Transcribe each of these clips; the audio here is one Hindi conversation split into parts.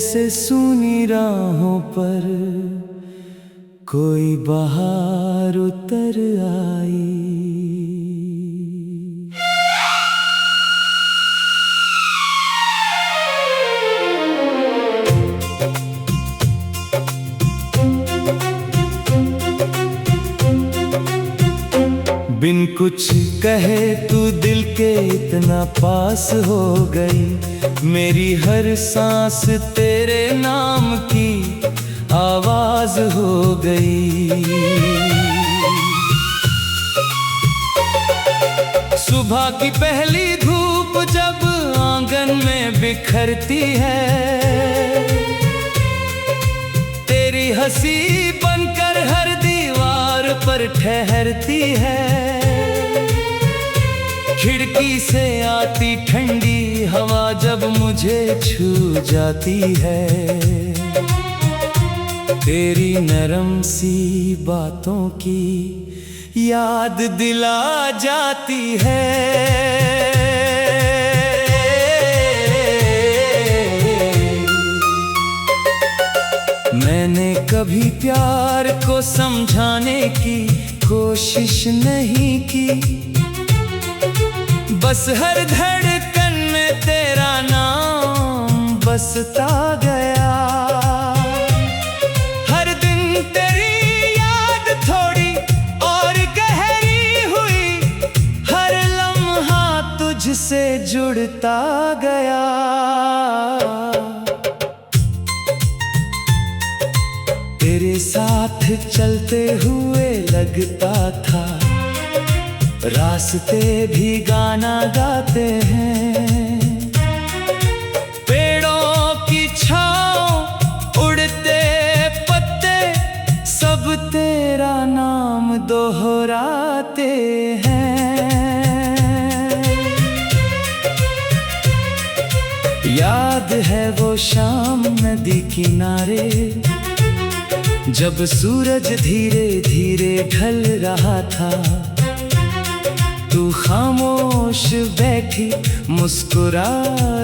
जैसे सूनी राहों पर कोई बहार उतर आई। बिन कुछ कहे तू दिल के इतना पास हो गई, मेरी हर सांस तेरे नाम की आवाज हो गई। सुबह की पहली धूप जब आंगन में बिखरती है, तेरी हंसी बनकर हर दीवार पर ठहरती है। खिड़की से आती ठंडी हवा जब मुझे छू जाती है, तेरी नरम सी बातों की याद दिला जाती है। मैंने कभी प्यार को समझाने की कोशिश नहीं की, बस हर धड़कन में तेरा नाम बसता गया। हर दिन तेरी याद थोड़ी और गहरी हुई, हर लम्हा तुझसे जुड़ता गया। तेरे साथ चलते हुए लगता था रास्ते भी गाना गाते हैं। पेड़ों की छाँव, उड़ते पत्ते, सब तेरा नाम दोहराते हैं। याद है वो शाम नदी किनारे, जब सूरज धीरे धीरे ढल रहा था। तू खामोश बैठी मुस्कुरा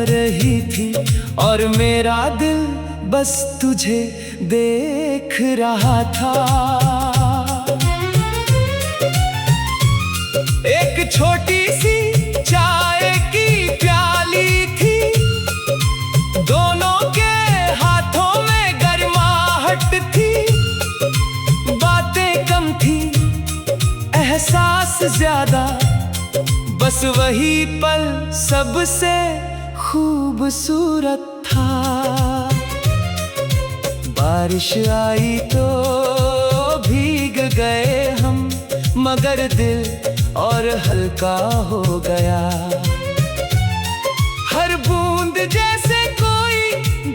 रही थी, और मेरा दिल बस तुझे देख रहा था। एक छोटी सी चाय की प्याली थी, दोनों के हाथों में गर्माहट थी। बातें कम थी, एहसास ज्यादा, बस वही पल सबसे खूबसूरत था। बारिश आई तो भीग गए हम, मगर दिल और हल्का हो गया। हर बूंद जैसे कोई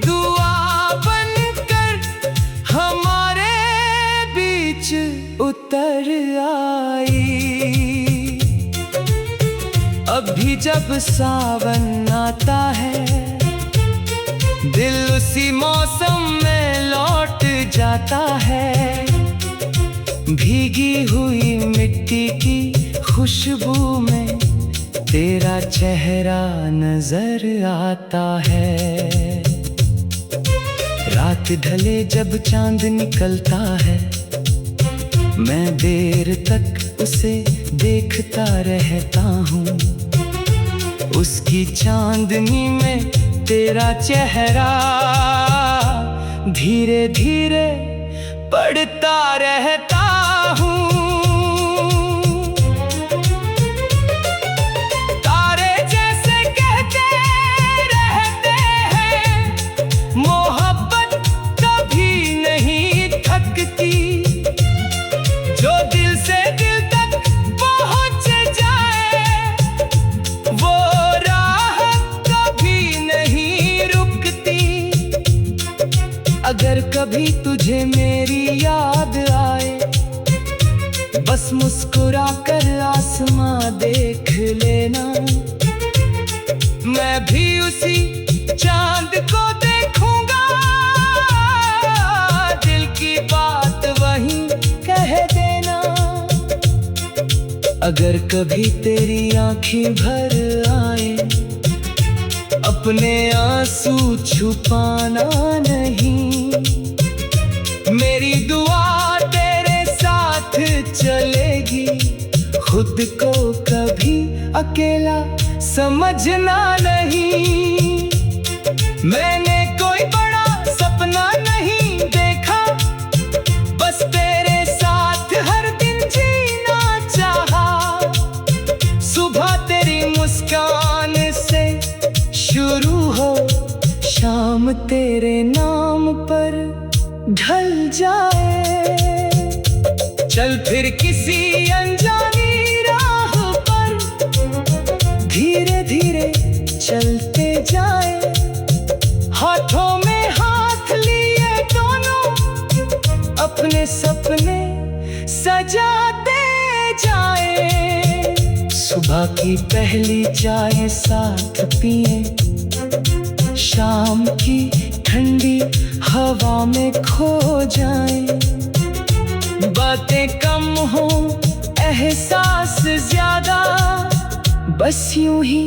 दुआ बनकर हमारे बीच उतर आई। अब भी जब सावन आता है, दिल उसी मौसम में लौट जाता है। भीगी हुई मिट्टी की खुशबू में तेरा चेहरा नजर आता है। रात ढले जब चांद निकलता है, मैं देर तक उसे देखता रहता हूँ। उसकी चांदनी में तेरा चेहरा धीरे धीरे पड़ता रहता हूँ। तारे जैसे कहते रहते हैं, मोहब्बत कभी नहीं थकती। जो दिल से दिल तक पहुँच जाए, वो राह कभी नहीं रुकती। अगर कभी तुझे मेरी याद आए, बस मुस्कुरा कर आसमां देख लेना। मैं भी उसी चांद को देखूंगा, दिल की बात वहीं कह देना। अगर कभी तेरी आँखें भर आए, अपने आंसू छुपाना नहीं। मेरी दुआ तेरे साथ चलेगी, खुद को कभी अकेला समझना नहीं। मैंने कोई बड़ा सपना नहीं देखा, बस तेरे साथ हर दिन जीना चाहा। सुबह तेरी मुस्कान से शुरू हो, शाम तेरे नाम पर ढल जाए। चल फिर किसी अनजानी राह पर धीरे धीरे चलते जाए। हाथों में हाथ लिए दोनों अपने सपने सजाते जाए। सुबह की पहली चाय साथ पिए, शाम की ठंडी हवा में खो जाए। बातें कम हो एहसास ज्यादा, बस यूं ही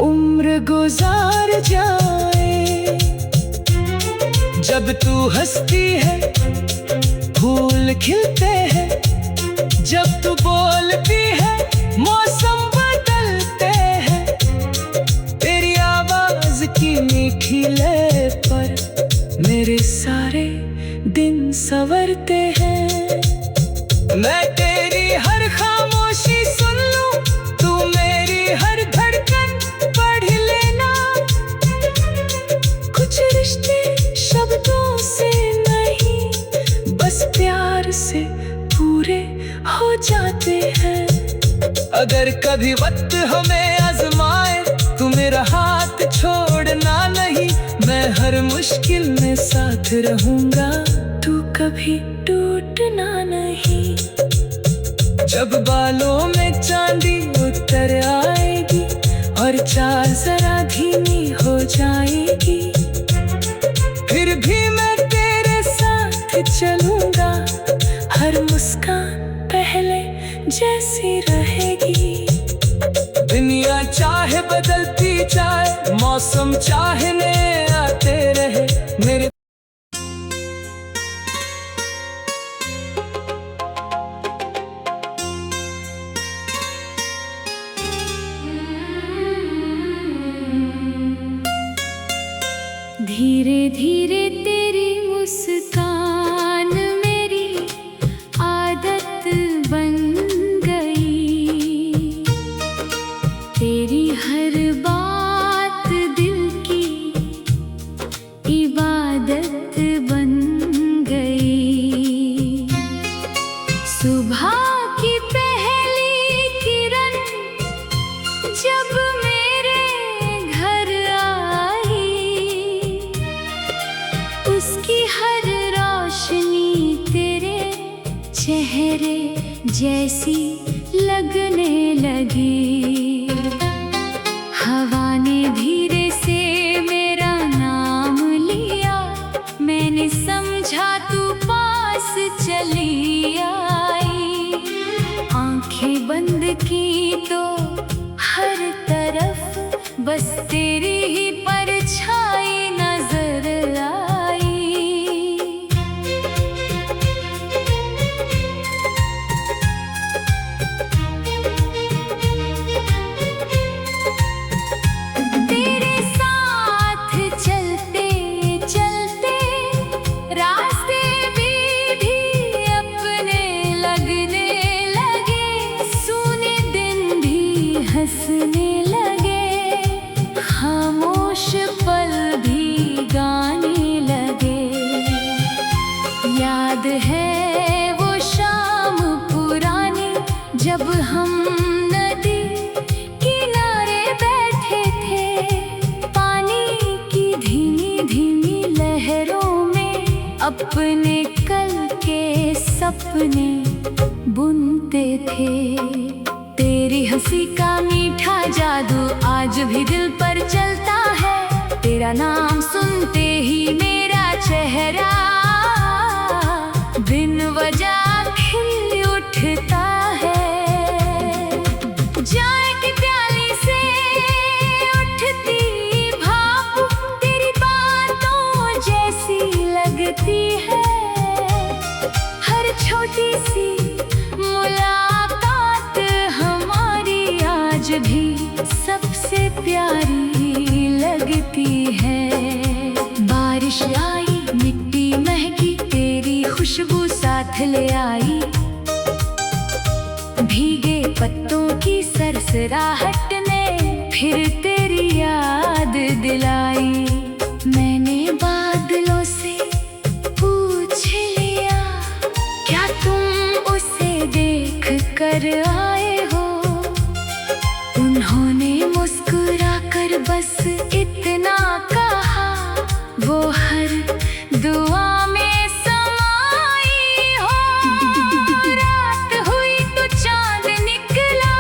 उम्र गुजार जाए। जब तू हंसती है फूल खिलते हैं, जब तू बोलती है मौसम बदलते हैं। तेरी आवाज की मीठी लय पर मेरे सारे दिन संवरते हैं। मैं तेरी हर खामोशी सुन लूं, तू मेरी हर धड़कन पढ़ लेना। कुछ रिश्ते शब्दों से नहीं, बस प्यार से पूरे हो जाते हैं। अगर कभी वक्त हमें आजमाए, तू मेरा हाथ छोड़ना नहीं। मैं हर मुश्किल में साथ रहूंगा, तू कभी टूटना नहीं। जब बालों में चांदी उतर आएगी और चाल जरा धीमी हो जाएगी, फिर भी मैं तेरे साथ चलूंगा। हर मुस्कान पहले जैसी रहेगी। दुनिया चाहे बदलती जाए, मौसम चाहे नए आते रहे, मेरे धीरे धीरे तेरी मुस्कान मेरी आदत बन गई। तेरी हर बात दिल की इबादत बन गई। सुबह की पहली किरण जब मेरे घर आई, उसकी हर रोशनी तेरे चेहरे जैसी लगने लगी। हवा ने धीरे से मेरा नाम लिया, मैंने समझा तू पास चली आई। आंखें बंद की तो हर तरफ बस तेरी ही परछाई नजर आई। तेरे साथ चलते चलते रास्ते भी अपने लगने लगे। सूने दिन भी हंसने लगे, खामोश पल भी गाने लगे। याद है वो शाम पुरानी, जब हम नदी किनारे बैठे थे। पानी की धीमी धीमी लहरों में अपने कल के सपने बुनते थे। तेरी हंसी का मीठा जादू आज भी दिल पर चलता है। तेरा नाम सुनते ही मेरा चेहरा बिन वजह खिल उठता है। चाय की प्याली से उठती भाप खुशबू साथ ले आई, भीगे पत्तों की सरसराहट ने फिर तेरी याद दिलाई। मैंने बादलों से पूछ लिया, क्या तुम उसे देख कर आए हो? उन्होंने मुस्कुरा कर बस इतना कहा, वो हर दुआ में समाई हो। रात हुई तो चांद निकला,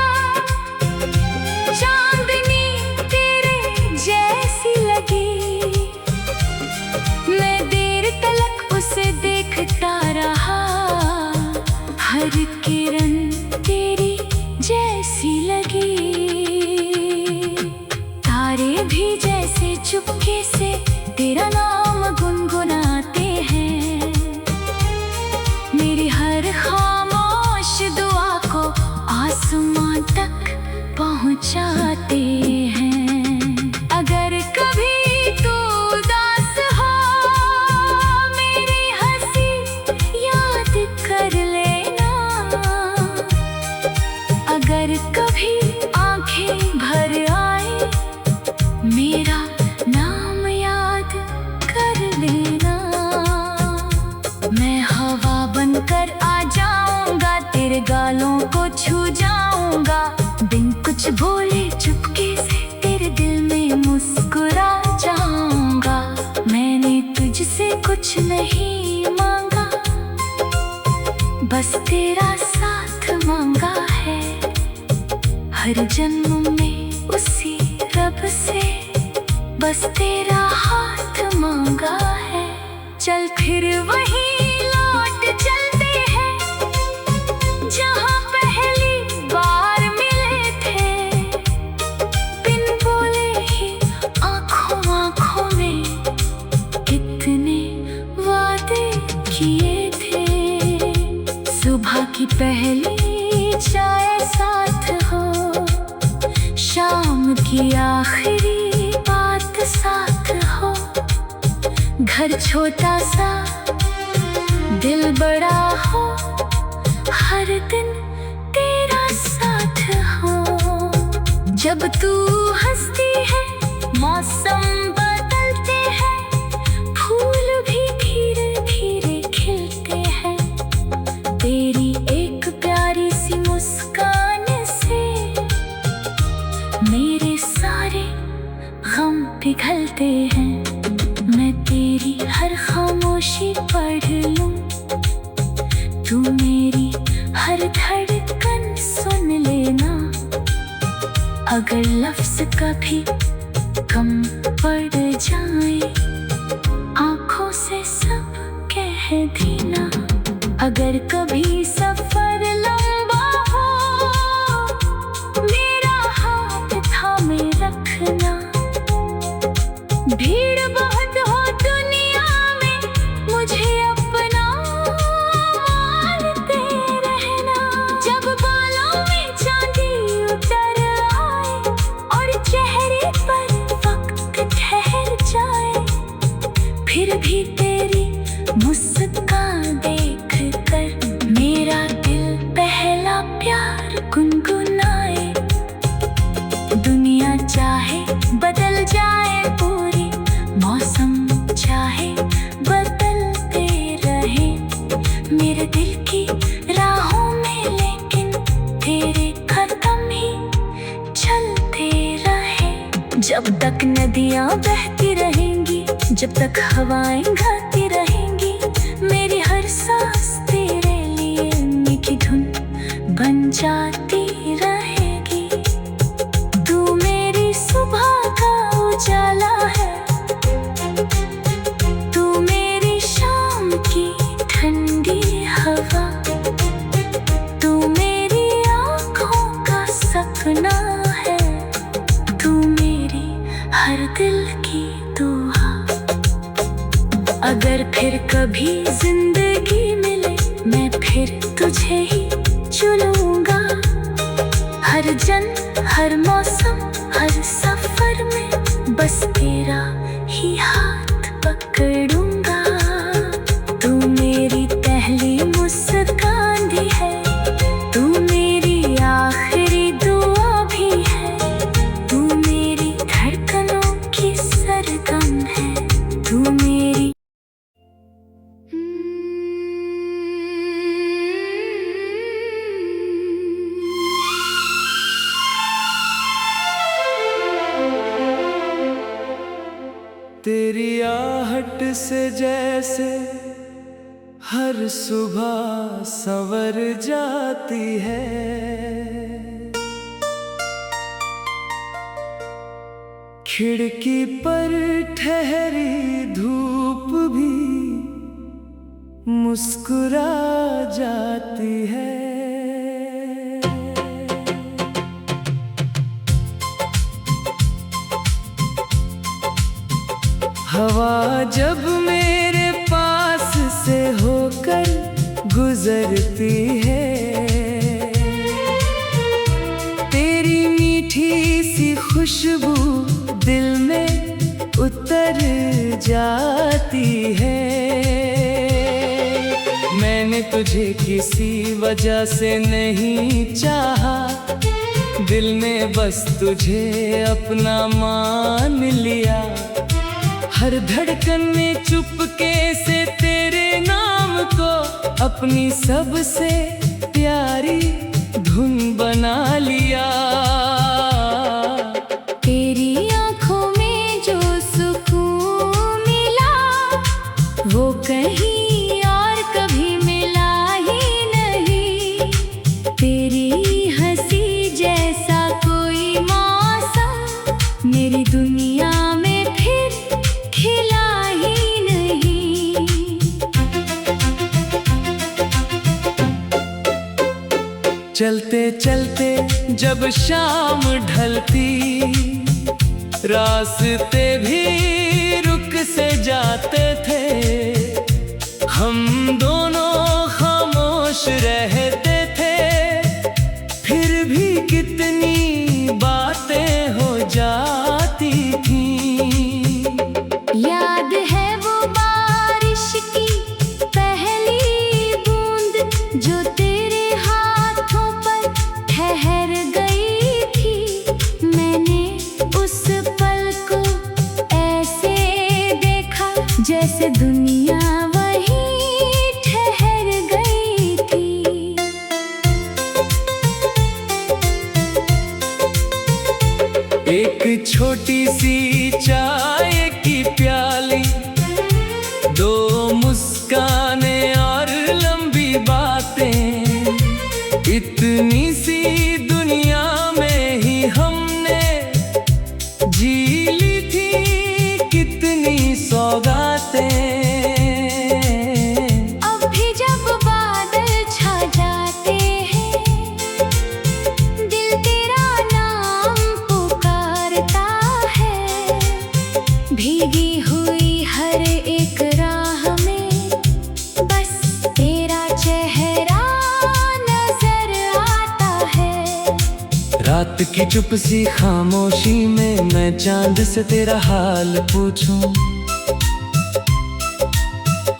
चांदनी तेरे जैसी लगी। मैं देर तलक उसे देखता रहा, हर किरण तेरी जैसी लगी। तारे भी जैसे चुपके से तेरा नाम गुनगुनाते हैं, मेरी हर खामोश दुआ को आसमां तक पहुंचाते हैं। अगर कभी तू उदास हो, मेरी हंसी याद कर लेना। अगर कभी आंखें भर आए, मेरा नाम याद कर लेना। मैं हवा बनकर आ जाऊंगा, तेरे गालों को छू जाऊंगा। बिन कुछ बोले चुपके से तेरे दिल में मुस्कुरा जाऊंगा। मैंने तुझसे कुछ नहीं मांगा, बस तेरा साथ मांगा है। हर जन्म में उसी रब से बस तेरा हाथ मांगा है। चल फिर वहीं लौट चलते हैं, जहाँ पहली बार मिले थे। बिन बोले ही आँखों आँखों में कितने वादे किए थे। सुबह की पहली चाय साथ हो, शाम की आखिरी बात साथ हो। घर छोटा सा दिल बड़ा हो, हर दिन तेरा साथ हो। जब तू हंसती है मौसम बदलते हैं, फूल भी धीरे धीरे खिलते हैं। तेरी एक प्यारी सी मुस्कान से मेरे सारे गम पिघलते हैं। मैं तेरी हर खामोशी पढ़ लूं, तू मेरी हर धड़कन सुन लेना। अगर लफ्ज़ कभी कम पड़ जाए, आँखों से सब कह देना। अगर कभी सफर लंबा हो, मेरा हाथ थामे रखना। भीड़ बहुत हो दुनिया में, मुझे अपना मानते रहना। जब बालों में चांदी उतर आए और चेहरे पर वक्त ठहर जाए, फिर भी तेरी मुस्कान देख कर मेरा दिल पहला प्यार गुनगुनाए। दुनिया चाहे बदल जाए पूरी, मौसम चाहे बदलते रहे मेरे दिल की राहों में, लेकिन तेरे कदम ही चलते रहे। जब तक नदियाँ बहती रहेंगी, जब तक हवाएं गाती रहेंगी, मेरी हर सांस तेरे लिए मीठी धुन बन जाती रहेगी। तू मेरी सुबह का उजाला है, तू मेरी शाम की ठंडी हवा, तू मेरी आँखों का सपना है, तू मेरी हर दिल की दुआ। अगर फिर कभी जिंदगी मिले, मैं फिर तुझे ही चुनूंगा। हर जन्म, हर मौसम, हर सफर में बस तेरा ही हाथ पकड़ूंगा। तू मेरी पलट से जैसे हर सुबह संवर जाती है। खिड़की पर ठहरी धूप भी मुस्कुरा जाती है। हवा जब मेरे पास से होकर गुजरती है, तेरी मीठी सी खुशबू दिल में उतर जाती है। मैंने तुझे किसी वजह से नहीं चाहा, दिल ने बस तुझे अपना मान लिया। हर धड़कन में चुपके से तेरे नाम को अपनी सबसे प्यारी धुन बना लिया। तेरी आँखों में जो सुकून मिला वो कहीं और कभी मिला ही नहीं। तेरी हंसी जैसा कोई मौसम मेरी दुनिया में खिला ही नहीं। चलते चलते जब शाम ढलती, रास्ते भी रुक से जाते थे। हम दोनों खामोश रहते थे, फिर भी कितनी बातें हो जाती थी। याद है वो बारिश की पहली बूंद जो तेरे हाथों पर ठहर गई थी। मैंने उस पल को ऐसे देखा जैसे दुनिया वहीं ठहर गई थी। एक छोटी सी चाय की प्याली, दो मुस्कानें और लंबी बातें, इतनी सी दुनिया में ही हमने जी ली थी कितनी सौगातें। अब भी जब बादल छा जाते हैं, दिल तेरा नाम पुकारता है। भीगी हुई हर एक राह में बस तेरा चेहरा नजर आता है। रात की चुप सी खामोशी में मैं चांद से तेरा हाल पूछूं,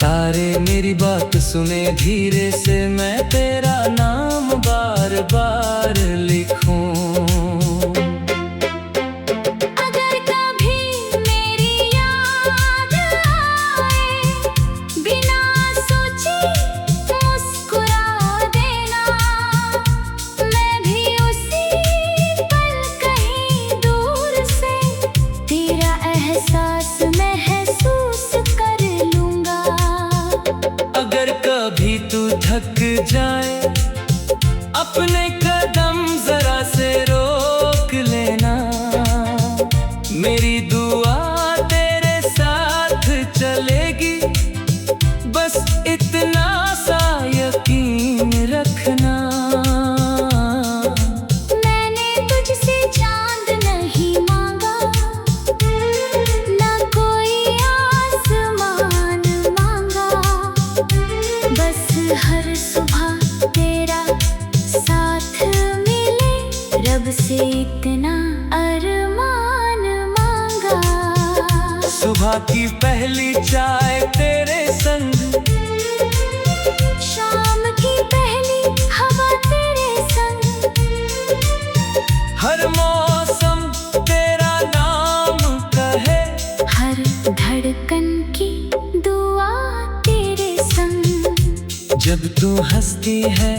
तारे मेरी बात सुने धीरे से मैं तेरा नाम बार बार लिखूं। अगर कभी मेरी याद आए, बिना सोचे मुस्कुरा देना। मैं भी उसी पल कहीं दूर से तेरा एहसास महसूस कर लूंगा। अगर कभी तू थक जाए, अपने कदम जरा से रोक लेना। मेरी दुआ तेरे साथ चलेगी, बस इतना सा यकीन रखना। मैंने तुझसे चांद नहीं मांगा, ना कोई आसमान मांगा। बस हर सुबह तेरा साथ मिले, रब से इतना अरमान मांगा। सुबह की पहली चाय तेरे संग, शाम की पहली हवा तेरे संग। हर मौसम तेरा नाम कहे, हर धड़कन की दुआ तेरे संग। जब तू हंसती है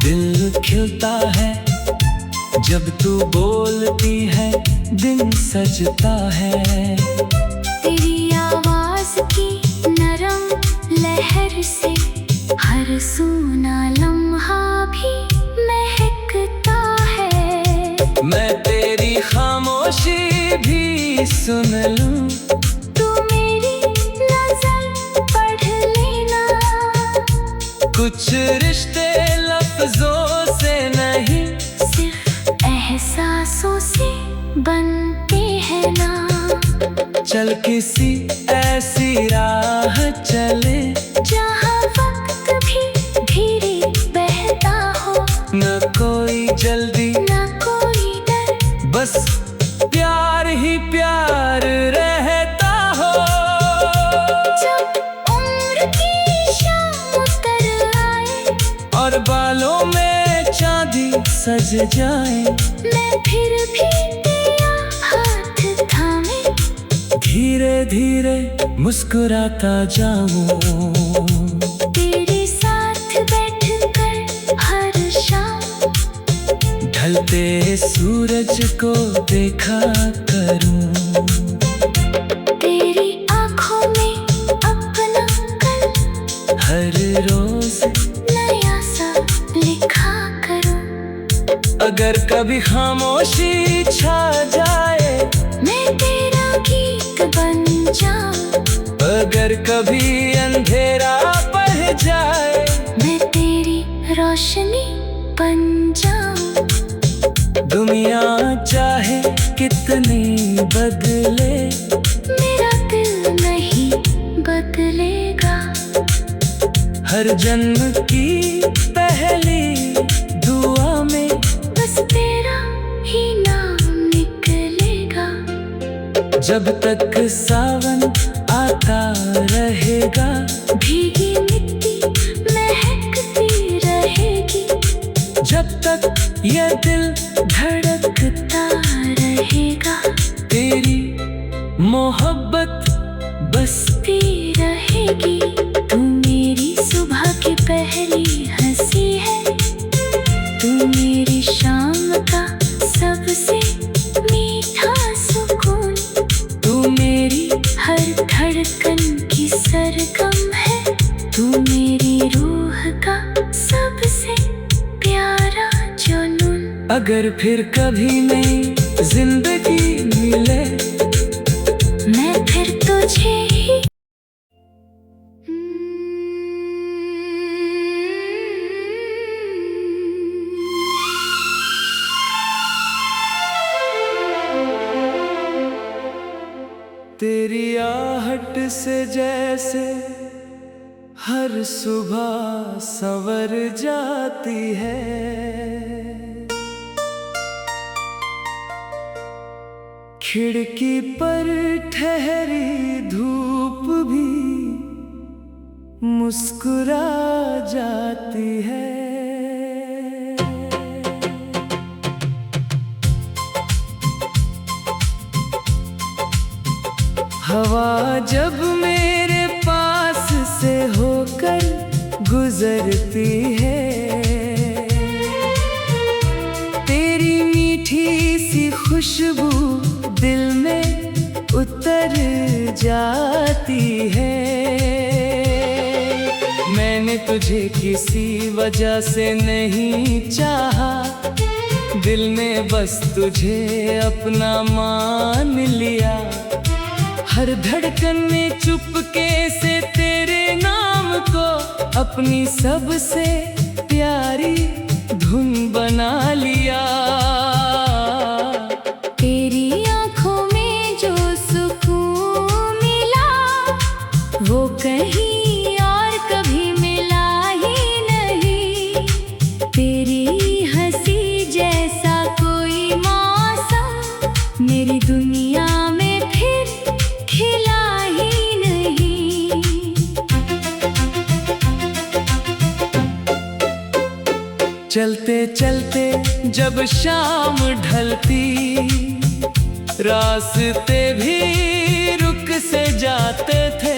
दिल खिलता है, जब तू बोलती है दिन सजता है। तेरी आवाज की नरम लहर से हर सूना लम्हा भी महकता है। मैं तेरी खामोशी भी सुन लूं, तू मेरी नजर पढ़ लेना। कुछ रिश्ते लफ्जों से नहीं, सिर्फ एहसासों से बनते हैं ना। चल किसी ऐसी राह चले, जहाँ वक्त भी धीरे बहता हो, न कोई जल्दी न कोई डर, बस प्यार ही प्यार रहता हो। जब उम्र की शाम उतर आए और बालों में चांदी सज जाए, मैं फिर भी तेरा हाथ थामे धीरे धीरे मुस्कुराता जाऊं। तेरे साथ बैठकर हर शाम ढलते सूरज को देखा करूं। तेरी आँखों में अपना कल हर रोज नया सा लिखा करूं। अगर कभी खामोशी छा जाए, मैं तेरा गीत बन जाऊं। अगर कभी अंधेरा बढ़ जाए, मैं तेरी रोशनी बन जाऊं। दुनिया चाहे कितनी बदले, मेरा दिल नहीं बदलेगा। हर जन्म की पहली दुआ में बस तेरा ही नाम निकलेगा। जब तक सावन आता रहेगा, भीगी मिट्टी महकती रहेगी। जब तक ये दिल धड़कता रहेगा, तेरी मोहब्बत बसती रहेगी। तू मेरी सुबह की पहली हंसी है, तू मेरी शाम का सबसे मीठा सुकून। तू मेरी हर धड़कन की सरगम है, तू मेरी रूह का सबसे प्यारा जुनून। अगर फिर कभी नई जिंदगी मिले, मैं फिर तुझे ही तेरी आहट से जैसे हर सुबह संवर जाती है। खिड़की पर ठहरी धूप भी मुस्कुरा जाती है। हवा जब मेरे पास से होकर गुजरती है, तेरी मीठी सी खुशबू दिल में उतर जाती है। मैंने तुझे किसी वजह से नहीं चाहा, दिल ने बस तुझे अपना मान लिया। हर धड़कन में चुपके से तेरे नाम को अपनी सबसे प्यारी धुन बना लिया। तेरी आँखों में जो सुकून मिला, वो कहीं और कभी मिला ही नहीं। तेरी हंसी जैसा कोई मौसम मेरी दुनिया में फिर खिला ही नहीं। चलते चलते जब शाम ढलती, रास्ते भी रुक से जाते थे।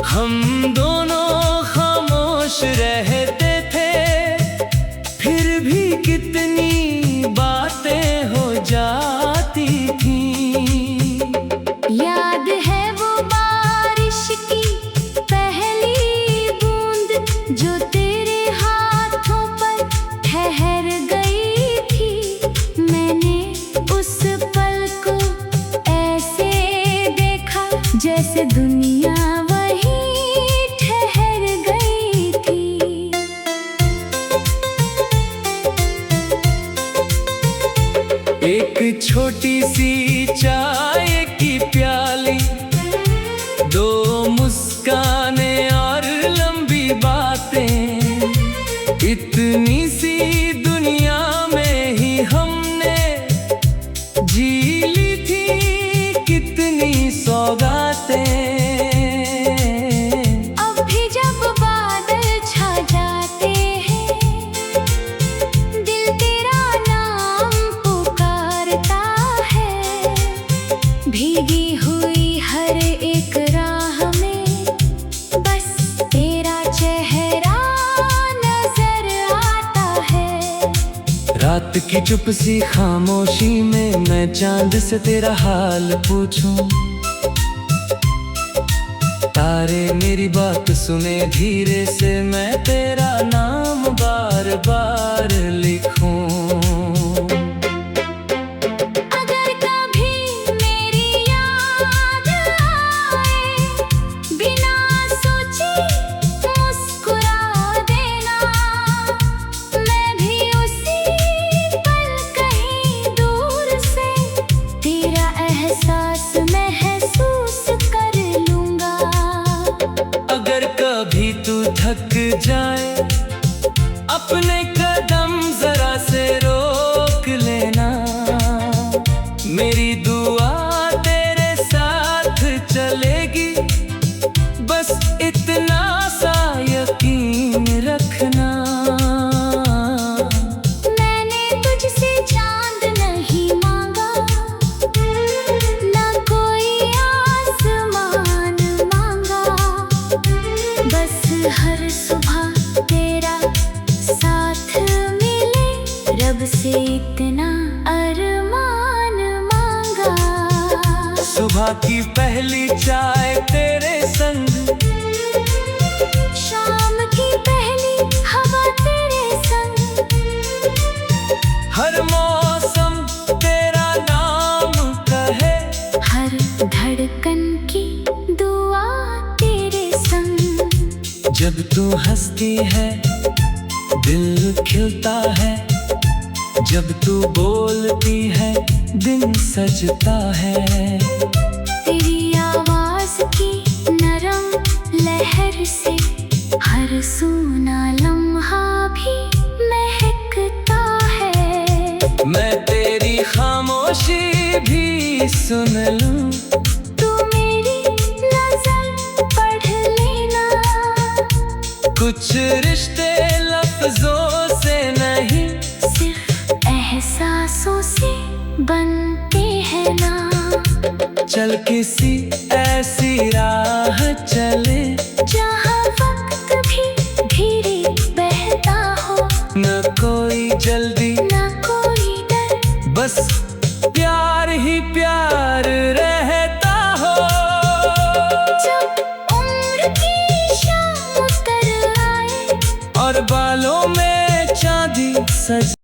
हम दोनों खामोश रहते थे, फिर भी कितनी बातें हो जाती थीं। याद है वो बात इतनी सी दुनिया में ही हमने जी ली थी कितनी सौगातें। अब भी जब बादल छा जाते हैं, दिल तेरा नाम पुकारता है। भीगी हुई हर एक राह में बस तेरा चेहरा नजर आता है। रात की चुप सी खामोशी में मैं चांद से तेरा हाल पूछूं। तारे मेरी बात सुने धीरे से, मैं तेरा नाम बार बार लिखूं। अगर कभी मेरी याद आए, बिना सोचे मुस्कुरा देना। मैं भी उसी पल कहीं दूर से तेरा एहसास महसूस कर लूंगा। अगर कभी तू थक जाए, अपने कदम जरा से रोक लेना। मेरी दुआ तेरे साथ चलेगी, बस इतना सा यकीन रखना। मैंने तुझसे चांद नहीं मांगा, ना कोई आसमान मांगा। बस हर सुबह तेरा साथ मिले, रब से इतना अरमान मांगा। सुबह की पहली चाय तेरे संग, शाम की पहली हवा तेरे संग। हर मौसम तेरा नाम कहे, हर धड़कन की दुआ तेरे संग। जब तू हंसती है दिल खिलता है, जब तू बोलती है दिन सजता है। तेरी आवाज की नरम लहर से हर सूना लम्हा भी महकता है। मैं तेरी खामोशी भी सुन लूं, तू मेरी नजर पढ़ लेना। कुछ रिश्ते लफ्जों से नहीं, सिर्फ एहसासों से बनते हैं ना। चल किसी ऐसी राह चले, जहाँ वक्त भी धीरे बहता हो। न कोई जल्दी ना कोई डर, बस प्यार ही प्यार रहता हो। जब उम्र की शाम उतर आए और बालों में चांदी सज